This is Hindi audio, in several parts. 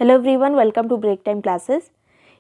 Hello everyone, welcome to break time classes.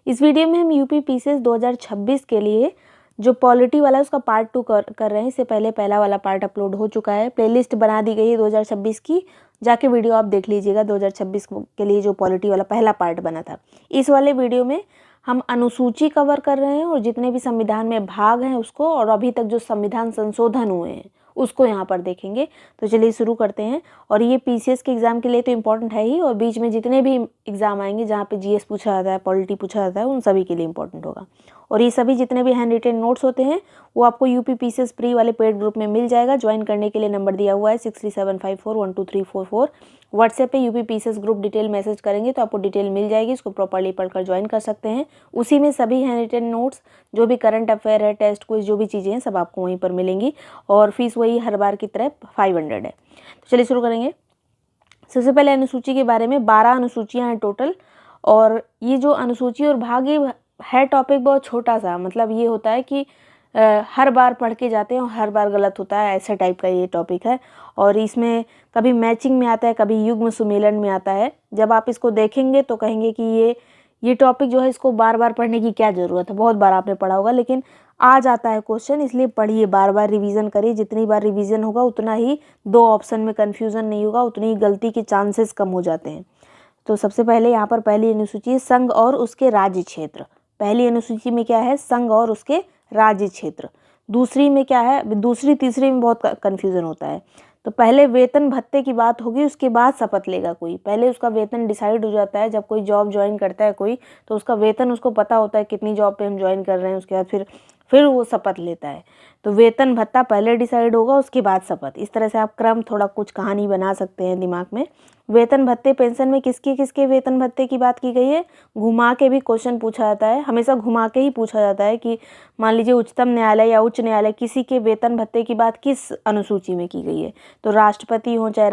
इस वीडियो में हम यूपी पीसीएस 2026 के लिए जो पॉलिटी वाला है उसका पार्ट 2 कर रहे हैं। इससे पहले पहला वाला पार्ट अपलोड हो चुका है, प्लेलिस्ट बना दी गई है 2026 की, जाके वीडियो आप देख लीजिएगा। 2026 के लिए जो पॉलिटी वाला पहला पार्ट बना था, इस वाले वीडियो में हम अनुसूची कवर कर रहे हैं और जितने भी संविधान में भाग हैं उसको, और अभी तक जो संविधान संशोधन हुए हैं उसको यहाँ पर देखेंगे। तो चलिए शुरू करते हैं। और ये पीसीएस के एग्ज़ाम के लिए तो इम्पोर्टेंट है ही, और बीच में जितने भी एग्ज़ाम आएंगे जहाँ पे जीएस पूछा जाता है, पॉलिटी पूछा जाता है, उन सभी के लिए इम्पोर्टेंट होगा। और ये सभी जितने भी हैंड रिटेन नोट्स होते हैं वो आपको यूपी पीसीएस प्री वाले पेड ग्रुप में मिल जाएगा। ज्वाइन करने के लिए नंबर दिया हुआ है 6375412344। व्हाट्सएप पे UP PCS group detail message करेंगे तो आपको डिटेल मिल जाएगी, इसको प्रॉपर्ली पढ़कर ज्वाइन कर सकते हैं। उसी में सभी हैंड रिटेन नोट्स, जो भी करंट अफेयर है, टेस्ट क्विज, जो भी चीज़ें हैं सब आपको वहीं पर मिलेंगी। और फीस वही हर बार की तरह 500 है। तो चलिए शुरू करेंगे। सबसे पहले अनुसूची के बारे में 12 अनुसूचियाँ हैं टोटल। और ये जो अनुसूची और भाग ये है टॉपिक बहुत छोटा सा, मतलब ये होता है कि हर बार पढ़ के जाते हैं और हर बार गलत होता है, ऐसे टाइप का ये टॉपिक है। और इसमें कभी मैचिंग में आता है, कभी युग्म सुमेलन में आता है। जब आप इसको देखेंगे तो कहेंगे कि ये टॉपिक जो है इसको बार बार पढ़ने की क्या ज़रूरत है, बहुत बार आपने पढ़ा होगा, लेकिन आ जाता है क्वेश्चन, इसलिए पढ़िए, बार बार रिवीजन करिए। जितनी बार रिवीजन होगा उतना ही दो ऑप्शन में कन्फ्यूज़न नहीं होगा, उतनी ही गलती के चांसेस कम हो जाते हैं। तो सबसे पहले यहाँ पर पहली अनुसूची संघ और उसके राज्य क्षेत्र। पहली अनुसूची में क्या है? संघ और उसके राज्य क्षेत्र। दूसरी में क्या है? दूसरी तीसरी में बहुत कन्फ्यूज़न होता है। तो पहले वेतन भत्ते की बात होगी, उसके बाद शपथ लेगा कोई। पहले उसका वेतन डिसाइड हो जाता है, जब कोई जॉब ज्वाइन करता है कोई, तो उसका वेतन उसको पता होता है कितनी जॉब पे हम ज्वाइन कर रहे हैं। उसके बाद फिर वो शपथ लेता है। तो वेतन भत्ता पहले डिसाइड होगा, उसके बाद शपथ। इस तरह से आप क्रम थोड़ा कुछ कहानी बना सकते हैं दिमाग में। वेतन भत्ते पेंशन में किसके किसके वेतन भत्ते की बात की गई है? घुमा के भी क्वेश्चन पूछा जाता है, हमेशा घुमा के ही पूछा जाता है कि मान लीजिए उच्चतम न्यायालय या उच्च न्यायालय, किसी के वेतन भत्ते की बात किस अनुसूची में की गई है? तो राष्ट्रपति हों, चाहे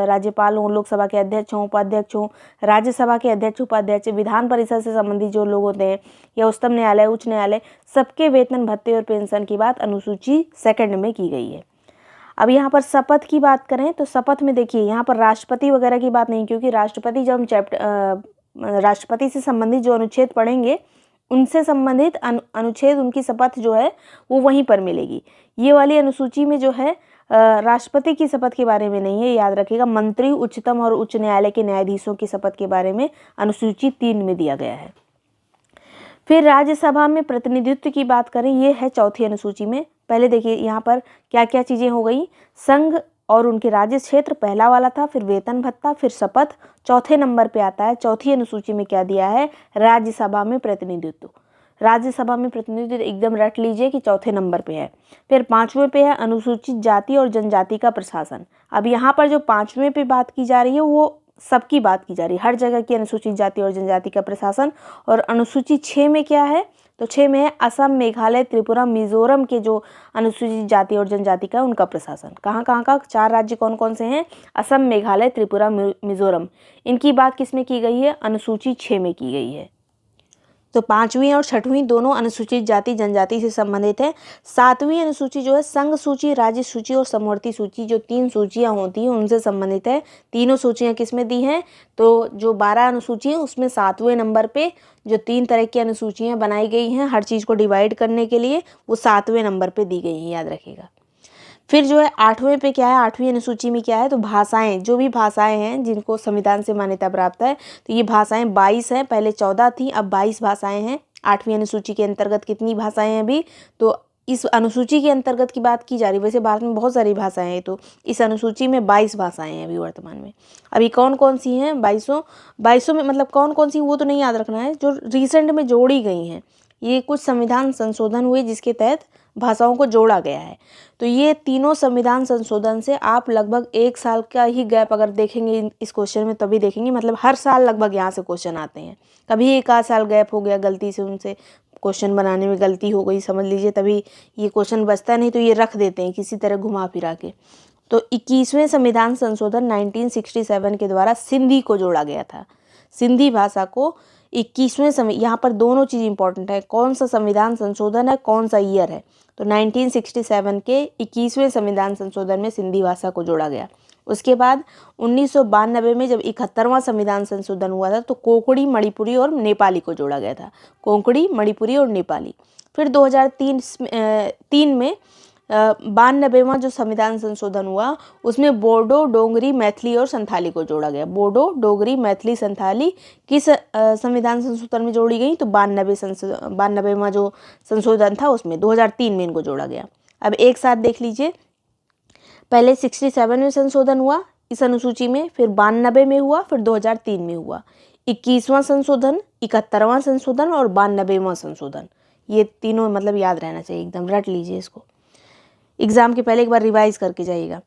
राज्यपाल हों, लोकसभा के अध्यक्ष हों, उपाध्यक्ष हों, राज्यसभा के अध्यक्ष उपाध्यक्ष, विधान परिषद से संबंधित जो लोग होते हैं, या उच्चतम न्यायालय, उच्च न्यायालय, सबके वेतन भत्ते और पेंशन की बात अनुसूची सेकंड में की गई है। अब यहाँ पर शपथ की बात करें तो शपथ में देखिए यहाँ पर राष्ट्रपति वगैरह की बात नहीं, क्योंकि राष्ट्रपति जब हम राष्ट्रपति से संबंधित जो अनुच्छेद पढ़ेंगे उनसे संबंधित अनुच्छेद, उनकी शपथ जो है वो वहीं पर मिलेगी। ये वाली अनुसूची में जो है राष्ट्रपति की शपथ के बारे में नहीं है, याद रखिएगा। मंत्री, उच्चतम और उच्च न्यायालय के न्यायाधीशों की शपथ के बारे में अनुसूची 3 में दिया गया है। फिर राज्यसभा में प्रतिनिधित्व की बात करें, ये है चौथी अनुसूची में। पहले देखिए यहाँ पर क्या क्या चीज़ें हो गई। संघ और उनके राज्य क्षेत्र पहला वाला था, फिर वेतन भत्ता, फिर शपथ चौथे नंबर पे आता है। चौथी अनुसूची में क्या दिया है? राज्यसभा में प्रतिनिधित्व। राज्यसभा में प्रतिनिधित्व एकदम रट लीजिए कि चौथे नंबर पे है। फिर 5वें पे है अनुसूचित जाति और जनजाति का प्रशासन। अब यहाँ पर जो 5वें पे बात की जा रही है वो सबकी बात की जा रही है, हर जगह की अनुसूचित जाति और जनजाति का प्रशासन। और अनुसूची 6 में क्या है? तो 6 में है असम, मेघालय, त्रिपुरा, मिजोरम के जो अनुसूचित जाति और जनजाति का उनका प्रशासन। कहाँ कहाँ का? 4 राज्य कौन कौन से हैं? असम, मेघालय, त्रिपुरा, मिजोरम। इनकी बात किस में की गई है? अनुसूची 6 में की गई है। तो 5वीं और 6वीं दोनों अनुसूचित जाति जनजाति से संबंधित है। 7वीं अनुसूची जो है संघ सूची, राज्य सूची और समवर्ती सूची, जो 3 सूचियां होती हैं उनसे संबंधित है। तीनों सूचियां किस में दी हैं? तो जो 12 अनुसूची हैं उसमें 7वें नंबर पे जो 3 तरह की अनुसूचियां बनाई गई हैं हर चीज़ को डिवाइड करने के लिए, वो 7वें नंबर पर दी गई हैं, याद रखिएगा। फिर जो है 8वें पे क्या है? 8वीं अनुसूची में क्या है? तो भाषाएं, जो भी भाषाएं हैं जिनको संविधान से मान्यता प्राप्त है, तो ये भाषाएं 22 हैं। पहले 14 थी, अब 22 भाषाएं हैं। 8वीं अनुसूची के अंतर्गत कितनी भाषाएं हैं अभी? तो इस अनुसूची के अंतर्गत की बात की जा रही है। वैसे भारत में बहुत सारी भाषाएं हैं, तो इस अनुसूची में 22 भाषाएं हैं अभी वर्तमान में। अभी कौन कौन सी हैं? 22 में मतलब कौन कौन सी वो तो नहीं याद रखना है, जो रिसेंट में जोड़ी गई हैं। ये कुछ संविधान संशोधन हुए जिसके तहत भाषाओं को जोड़ा गया है। तो ये तीनों संविधान संशोधन से आप लगभग 1 साल का ही गैप अगर देखेंगे इस क्वेश्चन में तभी देखेंगे, मतलब हर साल लगभग यहाँ से क्वेश्चन आते हैं। कभी 1 साल गैप हो गया, गलती से उनसे क्वेश्चन बनाने में गलती हो गई समझ लीजिए, तभी ये क्वेश्चन बचता नहीं, तो ये रख देते हैं किसी तरह घुमा फिरा के। तो 21वें संविधान संशोधन 1967 के द्वारा सिंधी को जोड़ा गया था। सिंधी भाषा को 21वें यहाँ पर दोनों चीज़ इंपॉर्टेंट है, कौन सा संविधान संशोधन है, कौन सा ईयर है। तो 1967 के 21वें संविधान संशोधन में सिंधी भाषा को जोड़ा गया। उसके बाद 1992 में जब 71वां संविधान संशोधन हुआ था तो कोंकणी, मणिपुरी और नेपाली को जोड़ा गया था। कोंकणी, मणिपुरी और नेपाली। फिर 2003 में 92वां जो संविधान संशोधन हुआ उसमें बोडो, डोगरी, मैथिली और संथाली को जोड़ा गया। बोडो, डोगरी, मैथिली, संथाली किस संविधान संशोधन में जोड़ी गई? तो 92वां जो संशोधन था उसमें 2003 में इनको जोड़ा गया। अब एक साथ देख लीजिए, पहले 67 में संशोधन हुआ इस अनुसूची में, फिर 92 में हुआ, फिर 2003 में हुआ। 21वां संशोधन, 71वां संशोधन और 92वां संशोधन, ये तीनों मतलब याद रहना चाहिए, एकदम रट लीजिए इसको। एग्जाम के पहले एक बार रिवाइज करके जाइएगा।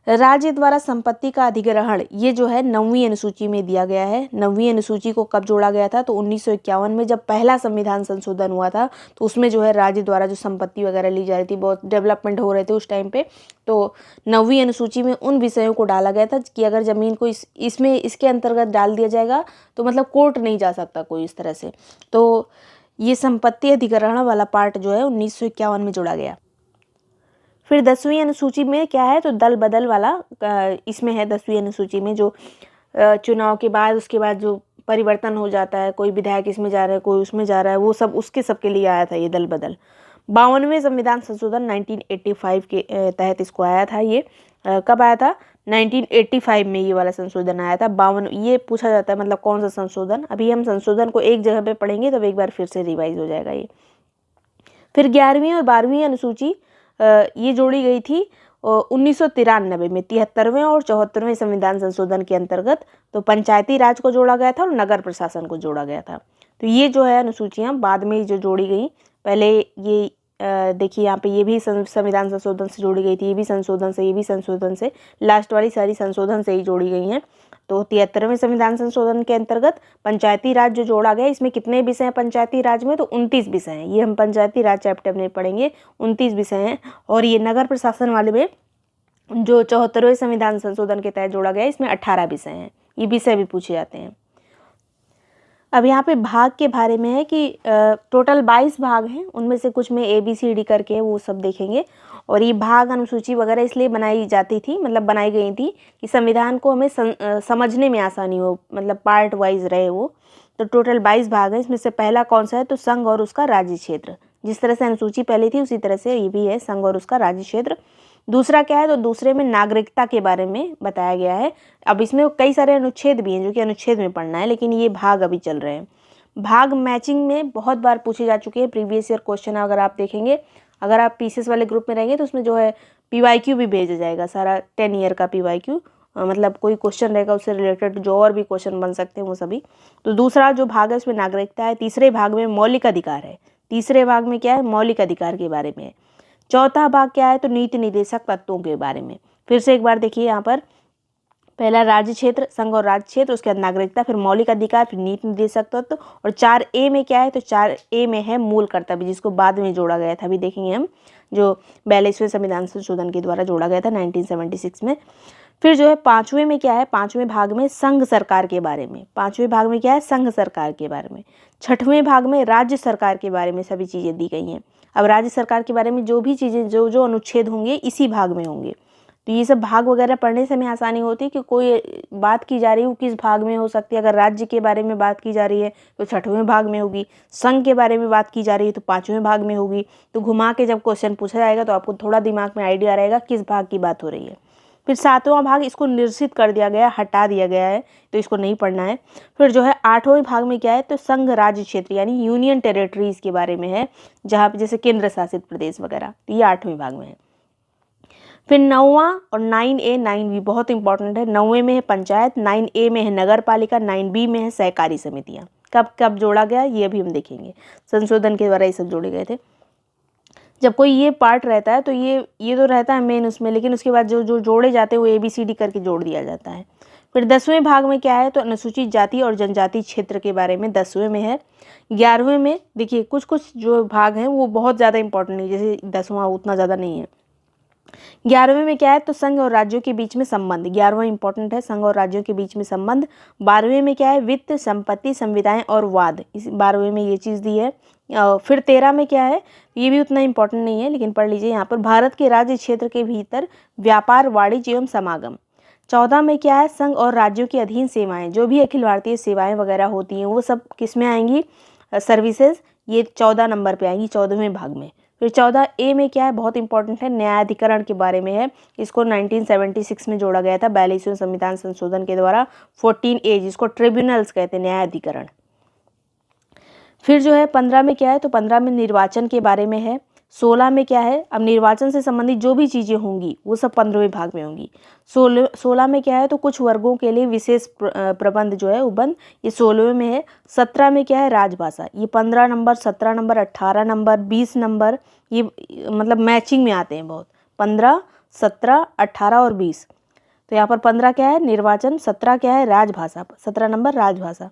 राज्य द्वारा संपत्ति का अधिग्रहण, ये जो है 9वीं अनुसूची में दिया गया है। 9वीं अनुसूची को कब जोड़ा गया था? तो 1951 में जब पहला संविधान संशोधन हुआ था तो उसमें जो है राज्य द्वारा जो संपत्ति वगैरह ली जा रही थी, बहुत डेवलपमेंट हो रहे थे उस टाइम पे, तो 9वीं अनुसूची में उन विषयों को डाला गया था कि अगर ज़मीन को इसके अंतर्गत डाल दिया जाएगा तो मतलब कोर्ट नहीं जा सकता कोई इस तरह से। तो ये संपत्ति अधिग्रहण वाला पार्ट जो है 1951 में जोड़ा गया। फिर 10वीं अनुसूची में क्या है? तो दल बदल वाला इसमें है। 10वीं अनुसूची में जो चुनाव के बाद उसके बाद जो परिवर्तन हो जाता है, कोई विधायक इसमें जा रहा है, कोई उसमें जा रहा है, वो सब सबके लिए आया था ये दल बदल। 52वें संविधान संशोधन 1985 के तहत इसको आया था। ये कब आया था? 1985 में ये वाला संशोधन आया था। 52, ये पूछा जाता है मतलब कौन सा संशोधन। अभी हम संशोधन को एक जगह पे पढ़ेंगे तब एक बार फिर से रिवाइज हो जाएगा ये। फिर 11वीं और 12वीं अनुसूची ये जोड़ी गई थी 1993 में 73वें और 74वें संविधान संशोधन के अंतर्गत। तो पंचायती राज को जोड़ा गया था और नगर प्रशासन को जोड़ा गया था। तो ये जो है अनुसूचियाँ बाद में जो जोड़ी गई, पहले ये देखिए यहाँ पे ये भी संविधान संशोधन से जोड़ी गई थी, ये भी संशोधन से, ये भी संशोधन से, लास्ट वाली सारी संशोधन से ही जोड़ी गई हैं। तो 73वें संविधान संशोधन के अंतर्गत पंचायती राज जो जोड़ा गया, इसमें कितने विषय हैं पंचायती राज में? तो 29 विषय हैं। ये हम पंचायती राज चैप्टर में पढ़ेंगे, 29 विषय हैं। और ये नगर प्रशासन वाले में जो 74वें संविधान संशोधन के तहत जोड़ा गया, इसमें 18 विषय हैं। ये विषय भी पूछे जाते हैं। अब यहाँ पे भाग के बारे में है कि टोटल 22 भाग हैं, उनमें से कुछ में ABCD करके वो सब देखेंगे। और ये भाग अनुसूची वगैरह इसलिए बनाई जाती थी, मतलब बनाई गई थी कि संविधान को हमें समझने में आसानी हो, मतलब पार्ट वाइज रहे वो। तो टोटल 22 भाग हैं। इसमें से पहला कौन सा है? तो संघ और उसका राज्य क्षेत्र। जिस तरह से अनुसूची पहले थी उसी तरह से ये भी है, संघ और उसका राज्य क्षेत्र। दूसरा क्या है? तो दूसरे में नागरिकता के बारे में बताया गया है। अब इसमें कई सारे अनुच्छेद भी हैं जो कि अनुच्छेद में पढ़ना है, लेकिन ये भाग अभी चल रहे हैं। भाग मैचिंग में बहुत बार पूछे जा चुके हैं, प्रीवियस ईयर क्वेश्चन अगर आप देखेंगे, अगर आप पीसीएस वाले ग्रुप में रहेंगे तो उसमें जो है PYQ भी भेजा जाएगा, सारा 10 ईयर का PYQ, मतलब कोई क्वेश्चन रहेगा उससे रिलेटेड जो और भी क्वेश्चन बन सकते हैं वो सभी। तो दूसरा जो भाग है उसमें नागरिकता है। तीसरे भाग में मौलिक अधिकार है। तीसरे भाग में क्या है? मौलिक अधिकार के बारे में है। चौथा भाग क्या है? तो नीति निर्देशक तत्वों के बारे में। फिर से एक बार देखिए यहाँ पर, पहला राज्य क्षेत्र, संघ और राज्य क्षेत्र, उसके बाद नागरिकता, फिर मौलिक अधिकार, फिर नीति निर्देशक तत्व। और 4A में क्या है? तो 4A में है मूल कर्तव्य, जिसको बाद में जोड़ा गया था, अभी देखेंगे हम, जो 42वें संविधान संशोधन के द्वारा जोड़ा गया था 1976 में। फिर जो है 5वें में क्या है? 5वें भाग में संघ सरकार के बारे में। 5वें भाग में क्या है? संघ सरकार के बारे में। 6वें भाग में राज्य सरकार के बारे में सभी चीज़ें दी गई हैं। अब राज्य सरकार के बारे में जो भी चीज़ें जो अनुच्छेद होंगे इसी भाग में होंगे। तो ये सब भाग वगैरह पढ़ने से हमें आसानी होती है कि कोई बात की जा रही है वो किस भाग में हो सकती है। अगर राज्य के बारे में बात की जा रही है तो 6वें भाग में होगी, संघ के बारे में बात की जा रही है तो 5वें भाग में होगी। तो घुमा के जब क्वेश्चन पूछा जाएगा तो आपको थोड़ा दिमाग में आइडिया रहेगा किस भाग की बात हो रही है। फिर 7वां भाग, इसको निरसित कर दिया गया, हटा दिया गया है, तो इसको नहीं पढ़ना है। फिर जो है 8वें भाग में क्या है? तो संघ राज्य क्षेत्र यानी यूनियन टेरिटरीज के बारे में है, जहाँ पे जैसे केंद्र शासित प्रदेश वगैरह, तो ये 8वें भाग में है। फिर 9वां और 9A 9B बहुत इंपॉर्टेंट है। 9वें में है पंचायत, 9A में है नगर पालिका, 9B में है सहकारी समितियाँ। कब कब जोड़ा गया ये अभी हम देखेंगे, संशोधन के द्वारा ये सब जोड़े गए थे। जब कोई ये पार्ट रहता है तो ये तो रहता है मेन उसमें, लेकिन उसके बाद जो जोड़े जाते हैं वो ABCD करके जोड़ दिया जाता है। फिर 10वें भाग में क्या है? तो अनुसूचित जाति और जनजाति क्षेत्र के बारे में 10वें में है। 11वें में देखिए कुछ जो भाग हैं वो बहुत ज़्यादा इंपॉर्टेंट नहीं, जैसे 10वां उतना ज़्यादा नहीं है। 11वें में क्या है? तो संघ और राज्यों के बीच में संबंध, 11वां इंपॉर्टेंट है, संघ और राज्यों के बीच में संबंध। 12वें में क्या है? वित्त, संपत्ति, संविदाएं और वाद, इस 12वें में ये चीज़ दी है। फिर 13 में क्या है? ये भी उतना इंपॉर्टेंट नहीं है लेकिन पढ़ लीजिए यहाँ पर, भारत के राज्य क्षेत्र के भीतर व्यापार, वाणिज्य एवं समागम। 14 में क्या है, संघ और राज्यों की अधीन सेवाएं, जो भी अखिल भारतीय सेवाएं वगैरह होती हैं वो सब किस में आएंगी, सर्विसेज, ये 14 नंबर पे आएंगी 14वें भाग में। फिर 14A में क्या है, बहुत इंपॉर्टेंट है, न्यायाधिकरण के बारे में है। इसको 1976 में जोड़ा गया था 42वें संविधान संशोधन के द्वारा। 14A जिसको ट्रिब्यूनल्स कहते हैं, न्यायाधिकरण। फिर जो है 15 में क्या है, तो 15 में निर्वाचन के बारे में है। 16 में क्या है, अब निर्वाचन से संबंधित जो भी चीज़ें होंगी वो सब 15वें भाग में होंगी। 16 में क्या है, तो कुछ वर्गों के लिए विशेष प्रबंध जो है उपबंध, ये 16वें में है। 17 में क्या है, राजभाषा, ये 15 नंबर, 17 नंबर, 18 नंबर, 20 नंबर, ये मतलब मैचिंग में आते हैं बहुत, 15, 17, 18 और 20। तो यहाँ पर 15 क्या है, निर्वाचन, 17 क्या है, राजभाषा, 17 नंबर राजभाषा।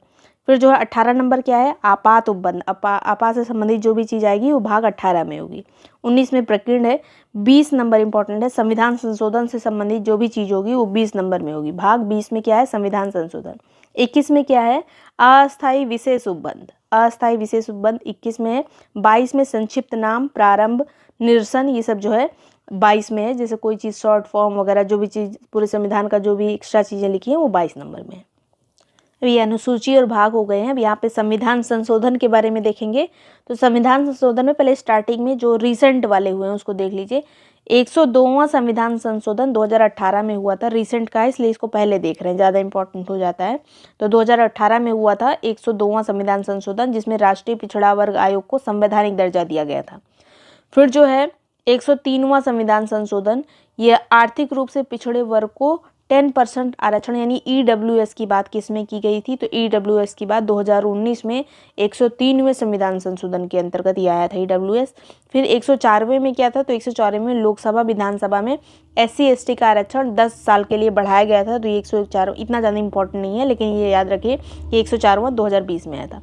फिर जो है 18 नंबर क्या है, आपात उपबंध, आपात से संबंधित जो भी चीज़ आएगी वो भाग 18 में होगी। 19 में प्रकीर्ण है। 20 नंबर इंपॉर्टेंट है, संविधान संशोधन से संबंधित जो भी चीज़ होगी वो 20 नंबर में होगी, भाग 20 में क्या है, संविधान संशोधन। 21 में क्या है, अस्थायी विशेष उपबंध, अस्थायी विशेष उपबंध 21 में है। 22 में संक्षिप्त नाम, प्रारंभ, निरसन, ये सब जो है 22 में है। जैसे कोई चीज़ शॉर्ट फॉर्म वगैरह जो भी चीज़ पूरे संविधान का जो भी एक्स्ट्रा चीज़ें लिखी हैं वो 22 नंबर में है। ये अनुसूची और भाग हो गए हैं। अब यहाँ पे संविधान संशोधन के बारे में देखेंगे। तो संविधान संशोधन में पहले स्टार्टिंग में जो रिसेंट वाले हुए हैं उसको देख लीजिए। 102वां संविधान संशोधन 2018 में हुआ था, रिसेंट का है इसलिए इसको पहले देख रहे हैं, ज़्यादा इंपॉर्टेंट हो जाता है। तो 2018 में हुआ था 102वां संविधान संशोधन, जिसमें राष्ट्रीय पिछड़ा वर्ग आयोग को संवैधानिक दर्जा दिया गया था। फिर जो है 103वां संविधान संशोधन, ये आर्थिक रूप से पिछड़े वर्ग को 10% आरक्षण यानी EWS की बात किसमें की गई थी, तो EWS की बात 2019 में 103वें संविधान संशोधन के अंतर्गत ये आया था EWS। फिर 104वें में क्या था, तो 104वें में लोकसभा विधानसभा में SC ST का आरक्षण 10 साल के लिए बढ़ाया गया था। तो ये 104 इतना ज़्यादा इंपॉर्टेंट नहीं है, लेकिन ये याद रखिए कि 104वां 2020 में आया था।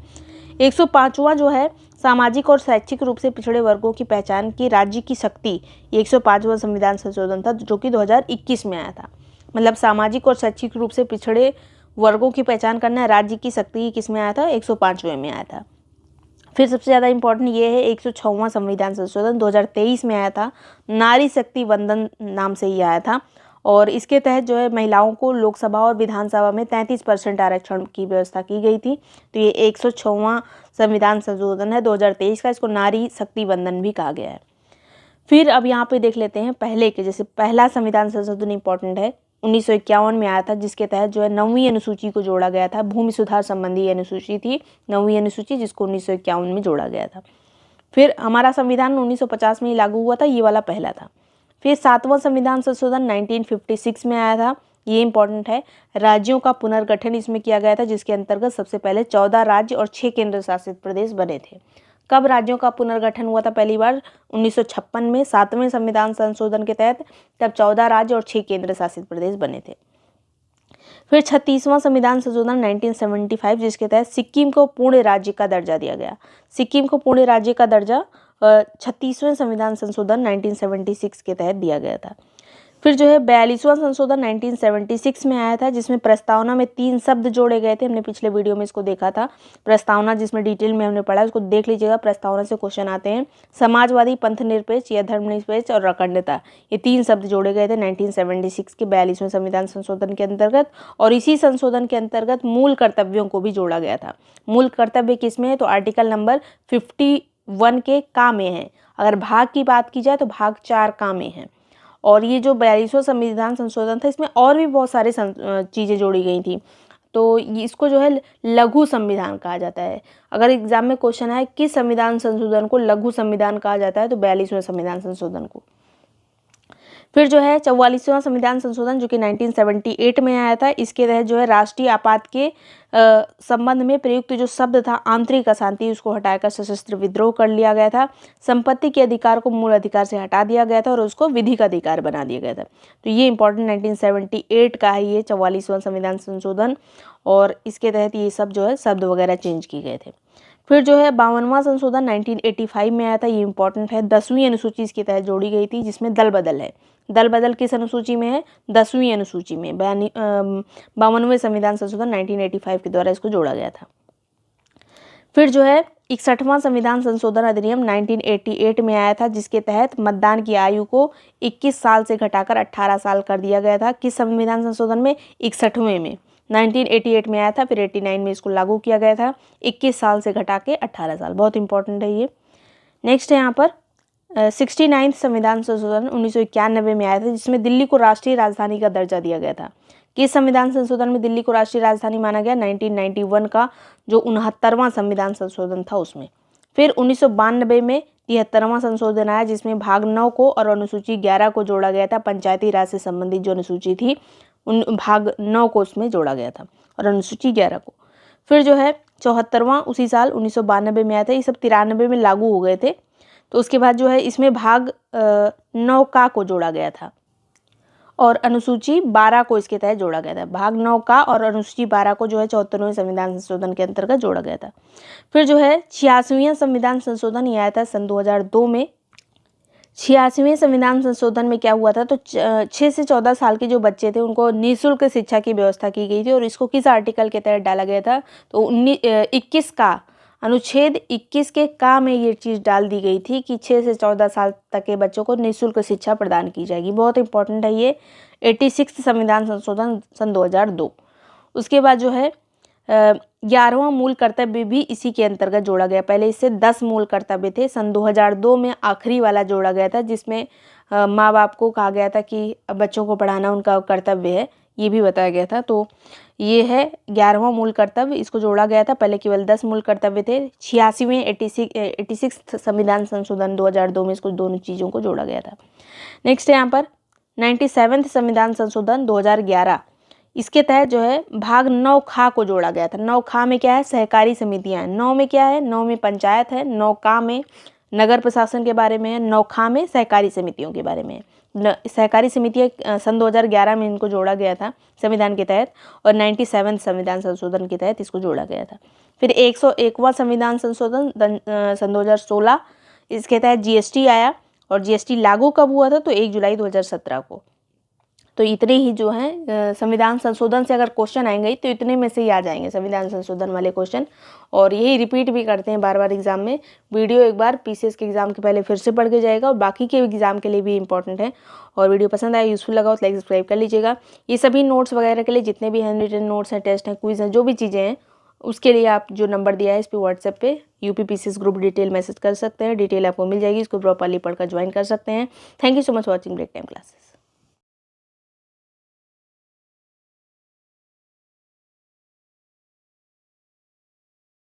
105वां जो है सामाजिक और शैक्षिक रूप से पिछड़े वर्गों की पहचान की राज्य की शक्ति, ये 105वां संविधान संशोधन था जो कि 2021 में आया था। मतलब सामाजिक और शैक्षिक रूप से पिछड़े वर्गों की पहचान करना राज्य की शक्ति किस में आया था, 105वें में आया था। फिर सबसे ज़्यादा इंपॉर्टेंट ये है 106वां संविधान संशोधन 2023 में आया था, नारी शक्ति वंदन नाम से ही आया था। और इसके तहत जो है महिलाओं को लोकसभा और विधानसभा में 33% आरक्षण की व्यवस्था की गई थी। तो ये 106वां संविधान संशोधन है 2023 का, इसको नारी शक्ति वंदन भी कहा गया है। फिर अब यहाँ पे देख लेते हैं पहले के, जैसे पहला संविधान संशोधन इंपॉर्टेंट है 1951 में आया था, जिसके तहत जो है 9वीं अनुसूची को जोड़ा गया था। भूमि सुधार संबंधी अनुसूची थी 9वीं अनुसूची, जिसको 1951 में जोड़ा गया था। फिर हमारा संविधान 1950 में ही लागू हुआ था, ये वाला पहला था। फिर 7वां संविधान संशोधन 1956 में आया था, ये इंपॉर्टेंट है। राज्यों का पुनर्गठन इसमें किया गया था, जिसके अंतर्गत सबसे पहले 14 राज्य और 6 केंद्र शासित प्रदेश बने थे। कब राज्यों का पुनर्गठन हुआ था पहली बार, 1956 में 7वें संविधान संशोधन के तहत, तब 14 राज्य और 6 केंद्र शासित प्रदेश बने थे। फिर 36वां संविधान संशोधन 1975, जिसके तहत सिक्किम को पूर्ण राज्य का दर्जा दिया गया। सिक्किम को पूर्ण राज्य का दर्जा 36वें संविधान संशोधन 1976 के तहत दिया गया था। फिर जो है 42वां संशोधन 1976 में आया था, जिसमें प्रस्तावना में 3 शब्द जोड़े गए थे। हमने पिछले वीडियो में इसको देखा था, प्रस्तावना जिसमें डिटेल में हमने पढ़ा, उसको देख लीजिएगा। प्रस्तावना से क्वेश्चन आते हैं, समाजवादी, पंथनिरपेक्ष या धर्मनिरपेक्ष और अखंडता, ये 3 शब्द जोड़े गए थे 1976 के 42वें संविधान संशोधन के अंतर्गत। और इसी संशोधन के अंतर्गत मूल कर्तव्यों को भी जोड़ा गया था। मूल कर्तव्य किसमें है, तो आर्टिकल नंबर 51 के का में है। अगर भाग की बात की जाए तो भाग 4 का में है। और ये जो 42वां संविधान संशोधन था, इसमें और भी बहुत सारे चीज़ें जोड़ी गई थी। तो इसको जो है लघु संविधान कहा जाता है। अगर एग्जाम में क्वेश्चन है किस संविधान संशोधन को लघु संविधान कहा जाता है, तो 42वें संविधान संशोधन को। फिर जो है 44वां संविधान संशोधन जो कि 1978 में आया था, इसके तहत जो है राष्ट्रीय आपात के संबंध में प्रयुक्त जो शब्द था आंतरिक अशांति, उसको हटाकर सशस्त्र विद्रोह कर लिया गया था। संपत्ति के अधिकार को मूल अधिकार से हटा दिया गया था और उसको विधिक अधिकार बना दिया गया था। तो ये इंपॉर्टेंट 1978 का है ये 44वां संविधान संशोधन, और इसके तहत ये सब जो है शब्द वगैरह चेंज किए गए थे। फिर जो है 52वां संशोधन 1985 में आया था, ये इंपॉर्टेंट है। 10वीं अनुसूची इसके तहत जोड़ी गई थी, जिसमें दल बदल है। दल बदल किस अनुसूची में है, 10वीं अनुसूची में। 52वें संविधान संशोधन 1985 के द्वारा इसको जोड़ा गया था। फिर जो है 61वां संविधान संशोधन अधिनियम 1988 में आया था, जिसके तहत मतदान की आयु को 21 साल से घटाकर 18 साल कर दिया गया था। किस संविधान संशोधन में? 61वें में 1988 में आया था, फिर 89 में इसको लागू किया गया था, 21 साल से घटा के 18 साल। बहुत इंपॉर्टेंट है ये। नेक्स्ट है यहाँ पर 69वां संविधान संशोधन 1991 में आया था, जिसमें दिल्ली को राष्ट्रीय राजधानी का दर्जा दिया गया था। किस संविधान संशोधन में दिल्ली को राष्ट्रीय राजधानी माना गया? 1991 का जो 69वां संविधान संशोधन था उसमें। फिर 1992 में 73वां संशोधन आया, जिसमें भाग 9 को और अनुसूची 11 को जोड़ा गया था। पंचायती राज से संबंधित जो अनुसूची थी उन भाग 9 को उसमें जोड़ा गया था और अनुसूची 11 को। फिर जो है 74वां उसी साल 1992 में आया था। ये सब 93 में लागू हो गए थे। तो उसके बाद जो है इसमें भाग 9 का को जोड़ा गया था और अनुसूची 12 को इसके तहत जोड़ा गया था। भाग 9 का और अनुसूची 12 को जो है 74वें संविधान संशोधन के अंतर्गत जोड़ा गया था। फिर जो है 86वां संविधान संशोधन ये आया था सन 2002 में। 86वें संविधान संशोधन में क्या हुआ था? तो 6 से 14 साल के जो बच्चे थे उनको निःशुल्क शिक्षा की व्यवस्था की गई थी और इसको किस आर्टिकल के तहत डाला गया था? तो 21 का अनुच्छेद 21 के का में ये चीज़ डाल दी गई थी कि 6 से 14 साल तक के बच्चों को निःशुल्क शिक्षा प्रदान की जाएगी। बहुत इंपॉर्टेंट है ये 86 संविधान संशोधन सन 2002। उसके बाद जो है 11वां मूल कर्तव्य भी इसी के अंतर्गत जोड़ा गया। पहले इससे 10 मूल कर्तव्य थे, सन 2002 में आखिरी वाला जोड़ा गया था, जिसमें माँ बाप को कहा गया था कि बच्चों को पढ़ाना उनका कर्तव्य है, ये भी बताया गया था। तो ये है 11वां मूल कर्तव्य, इसको जोड़ा गया था। पहले केवल 10 मूल कर्तव्य थे। 86वें 86 संविधान संशोधन 2002 में इसको दोनों चीज़ों को जोड़ा गया था। नेक्स्ट है यहाँ पर 97वां संविधान संशोधन 2011। इसके तहत जो है भाग 9 खा को जोड़ा गया था। 9 खा में क्या है? सहकारी समितियाँ हैं। 9 में क्या है? 9 में पंचायत है। 9 का में नगर प्रशासन के बारे में है। 9 खा में सहकारी समितियों के बारे में है। सहकारी समितियाँ सन 2011 में इनको जोड़ा गया था संविधान के तहत और 97वां संविधान संशोधन के तहत इसको जोड़ा गया था। फिर 101वां संविधान संशोधन सन 2016, इसके तहत जीएसटी आया और जीएसटी लागू कब हुआ था? तो 1 जुलाई 2017 को। तो इतने ही जो हैं संविधान संशोधन से अगर क्वेश्चन आएंगे तो इतने में से ही आ जाएंगे संविधान संशोधन वाले क्वेश्चन, और यही रिपीट भी करते हैं बार बार एग्जाम में। वीडियो एक बार पीसीएस के एग्जाम के पहले फिर से पढ़ के जाएगा और बाकी के एग्जाम के लिए भी इंपॉर्टेंट है। और वीडियो पसंद आया, यूजफुल लगा तो लाइक सब्सक्राइब कर लीजिएगा। ये सभी नोट्स वगैरह के लिए जितने भी हैंड रिटन नोट्स हैं, टेस्ट हैं, क्विज हैं, जो भी चीज़ें हैं, उसके लिए आप जो नंबर दिया है इस पर व्हाट्सएप पे UP PCS group detail message कर सकते हैं। डिटेल आपको मिल जाएगी, इसको प्रॉपरली पढ़कर ज्वाइन कर सकते हैं। Thank you so much watching break time classes.